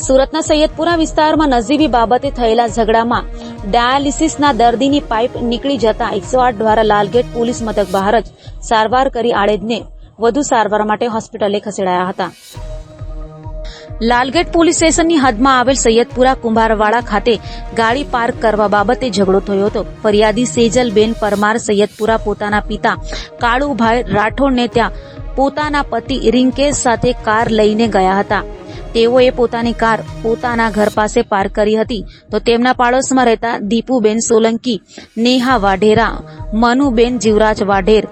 સુરતના સૈયદપુરા વિસ્તારમાં નજીવી બાબતે થયેલા ઝઘડામાં ડાયાલિસિસના દર્દીની પાઇપ નીકળી જતા 108 દ્વારા લાલગેટ પોલીસ મથક બહાર જ સારવાર કરી આડેદને વધુ સારવાર માટે હોસ્પિટલે ખસેડાયા હતા। લાલગેટ પોલીસ સ્ટેશનની હદમાં આવેલ સૈયદપુરા કુંભારવાડા ખાતે ગાડી પાર્ક કરવા બાબતે ઝઘડો થયો હતો। ફરિયાદી સેજલબેન પરમાર સૈયદપુરા પોતાના પિતા કાળુભાઈ રાઠોડને ત્યાં પોતાના પતિ રિંકેશ સાથે કાર લઈને ગયા હતા। તેઓએ પોતાની કાર પોતાના ઘર પાસે પાર્ક કરી હતી તો તેમના પાડોશમાં રહેતા દીપુબેન સોલંકી, નેહા વાઢેરા, મનુબેન જીવરાજ વાઢેર,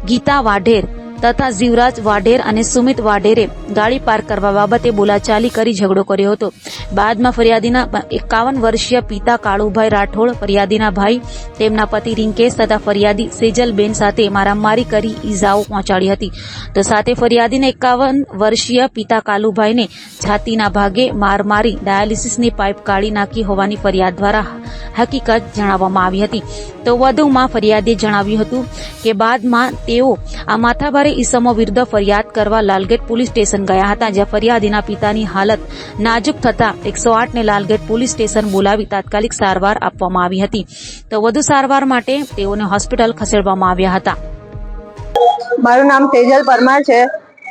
ગીતા વાઢેર તથા જીવરાજ વાઢેર અને સુમિત વાઢેરે ગાડી પાર્ક કરવા બાબતે બોલાચાલી કરી ઝઘડો કર્યો હતો। બાદમાં ફરિયાદીના 51 વર્ષીય પિતા કાળુભાઈ રાઠોડ, ફરિયાદીના ભાઈ, તેમના પતિ રિંકેશ તથા ફરિયાદી સેજલબેન સાથે મારામારી કરી ઈજાઓ પહોંચાડી હતી। તો સાથે ફરિયાદીના 51 વર્ષીય પિતા કાલુભાઈને છાતીના ભાગે માર મારી ડાયાલિસિસની પાઇપ કાઢી નાખી હોવાની ફરિયાદ દ્વારા હકીકત જણાવવામાં આવી હતી। તો વધુમાં ફરિયાદીએ જણાવ્યું હતું કે બાદમાં તેઓ આ માથાભારે ઈસમો વિરુદ્ધ ફરિયાદ કરવા લાલગેટ પોલીસ સ્ટેશન ગયા હતા, જ્યાં ફરિયાદીના પિતાની હાલત નાજુક થતા 108 ને લાલગેટ પોલીસ સ્ટેશન બોલાવી તાત્કાલિક સારવાર આપવામાં આવી હતી। તો વધુ સારવાર માટે તેઓને હોસ્પિટલ ખસેડવામાં આવ્યા હતા। મારું નામ સેજલ પરમાર છે।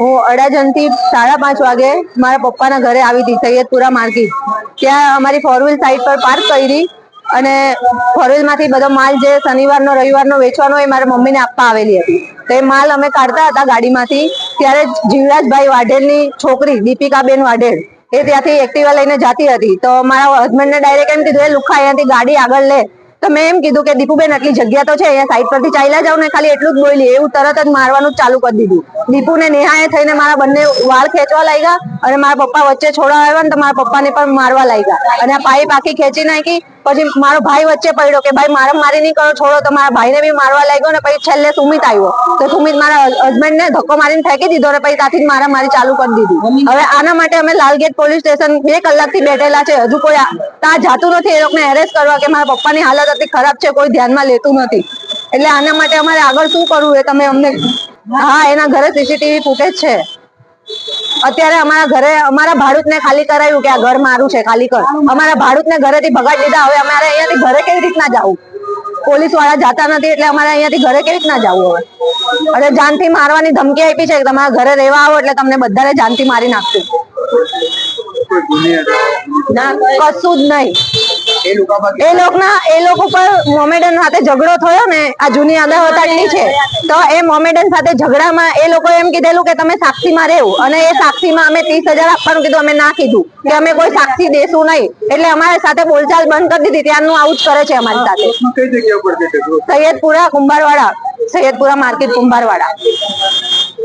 હું અડાજણથી 5:30 વાગે મારા પપ્પાના ઘરે આવી હતી સૈયદપુરા માર્કેટ। ત્યાં અમારી 4 વ્હીલ સાઈડ પર પાર્ક કરી અને 4 વ્હીલ માંથી બધો માલ જે શનિવારનો રવિવારનો વેચવાનો એ મારા મમ્મીને આપવા આવેલી હતી। તો એ માલ અમે કાઢતા હતા ગાડીમાંથી, ત્યારે જીવરાજભાઈ વાઢેરની છોકરી દીપિકાબેન વાઢેર એ ત્યાંથી એક્ટિવા લઈને જતી હતી। તો મારા હસબન્ડને ડાયરેક્ટ એમ કીધું, એ લુખા અહીંયાથી ગાડી આગળ લે। તો મેં એમ કીધું કે દીપુબેન આટલી જગ્યા તો છે, અહીંયા સાઈડ પરથી ચાલ્યા જાવ ને, ખાલી એટલું જ બોલી। એવું તરત જ મારવાનું ચાલુ કરી દીધું। દીપુને નેહાએ થઈને મારા બંને વાળ ખેંચવા લાગ્યા અને મારા પપ્પા વચ્ચે છોડાવા આવ્યા ને તો મારા પપ્પાને પણ મારવા લાગ્યા અને આ પાઇપ આખી ખેંચી નાખી। પછી મારો ભાઈ વચ્ચે પડ્યો કે ભાઈ મારી નહીં કરો, છોડો। તો મારા ભાઈને બી મારવા લાગ્યો ને પછી છેલ્લે સુમિત આવ્યો તો સુમિત મારા હસબન્ડને ધક્કો મારીને ફેંકી દીધો ને પછી ત્યાંથી મારી ચાલુ કરી દીધી। હવે આના માટે અમે લાલગેટ પોલીસ સ્ટેશન 2 કલાકથી બેઠેલા છે, હજુ કોઈ ત્યાં જાતું નથી એ લોકોને એરેસ્ટ કરવા કે મારા પપ્પાની હાલત એટલી ખરાબ છે, કોઈ ધ્યાનમાં લેતું નથી। એટલે આના માટે અમારે આગળ શું કરવું એ તમે અમને। હા, એના ઘરે સીસીટીવી ફૂટેજ છે। અત્યારે અમારા ઘરે અમારા ભાડૂતને ખાલી કરાવ્યું કે આ ઘર મારું છે, ખાલી કર। અમારા ભાડૂતને ઘરેથી ભગાડી દીધા। હવે અમારે અહીંયાથી ઘરે કેવી રીતના જવું? પોલીસ વાળા જાતા નથી એટલે અમારે અહીંયાથી ઘરે કેવી રીતના જવું? હવે અને જાનથી મારવાની ધમકી આપી છે કે તમારા ઘરે રહેવા આવો એટલે તમને બધાને જાનથી મારી નાખશું। ના, કશું જ નહીં। એ લોકો પર મોમેડન સાથે ઝઘડો થયો ને, આ જૂની અદાવત આટલી છે તો એ મોમેડન સાથે ઝઘડામાં એ લોકો એમ કીધેલું કે તમે સાક્ષીમાં રહેવું અને એ સાક્ષીમાં અમે 30,000 આપવાનું કીધું। અમે ના કીધું કે અમે કોઈ સાક્ષી દેશું નહીં, એટલે અમારી સાથે બોલચાલ બંધ કરી દીધી। ત્યારનું આવું જ કરે છે અમારી સાથે। સૈયદપુરા કુંભારવાડા, સૈયદપુરા માર્કેટ કુંભારવાડા।